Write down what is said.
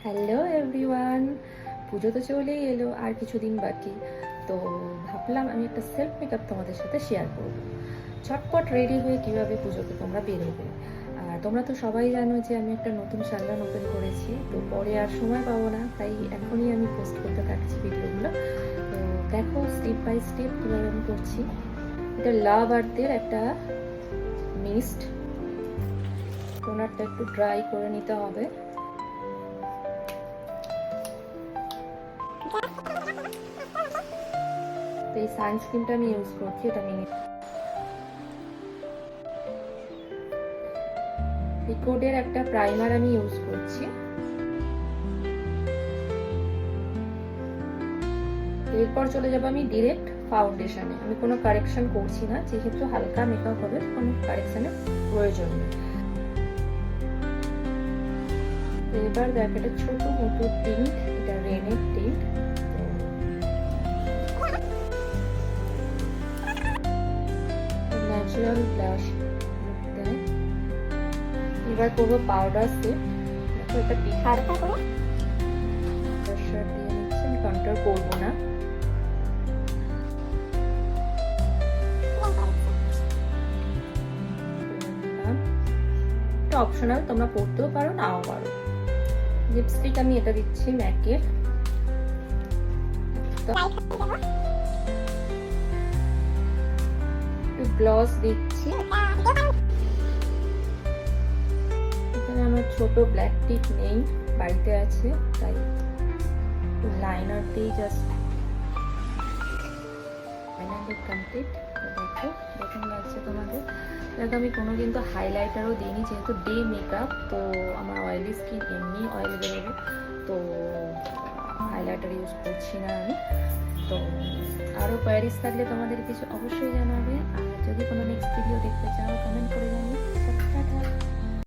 Hello everyone, পুজো তো চলেই এলো, আর কিছুদিন বাকি। তো ভাবলাম আমি একটা সেলফ মেকআপ তোমাদের সাথে শেয়ার করব। ঝটপট রেডি হয়ে কিভাবে পুজোতে তোমরা বেরোবে। আর তোমরা তো সবাই জানো যে আমি একটা নতুন সালন ওপেন করেছি, তো পরে আর সময় পাবো না, তাই এখনই আমি পোস্ট করতে থাকছি ভিডিওগুলো। তো দেখো স্টেপ বাই স্টেপ কীভাবে আমি করছি। এটা লাভ আর্থের একটা মিস্ট, টোনারটা একটু ড্রাই করে নিতে হবে। এই সানস্ক্রিনটা আমি ইউজ করছি, এটা লিকুইডের একটা প্রাইমার আমি ইউজ করছি। এরপর চলে যাব আমি ডিরেক্ট ফাউন্ডেশনে। আমি কোনো কারেকশন করছি না, যেহেতু হালকা মেকআপ হবে, কোনো কারেকশনের প্রয়োজন নেই। এবার দেখ, এটা ছোট মতো টিন্ট, এটা রেনের টিন্ট। ন্যাচারাল ব্লাশ দেয়। এবার করবো পাউডার সেট। দেখো এটা পিঠার দিয়ে নিচ্ছি, আমি কন্ট্রোল করবো না। এটা অপশনাল, তোমরা পড়তেও পারো নাও পারো। লিপস্টিক আমি এটা দিচ্ছি ম্যাকের। গ্লস দিচ্ছি। এখানে আমার ছোট ব্ল্যাক টিপ নেই, বাড়িতে আছে, তাই লাইনার দিয়ে জাস্ট লাইনার কমপ্লিট। দেখো এরকম লাগছে তোমাদের। দেখো আমি কোনো কিন্তু হাইলাইটারও দিইনি, যেহেতু ডে মেকআপ, তো আমার অয়েলি স্কিন, এমনি অয়েল বেরোবে, তো হাইলাইটার ইউজ করছি না আমি। তো আরও কোয়ারিজ থাকলে তোমাদের কিছু অবশ্যই জানাবে। আর যদি কোনো নেক্সট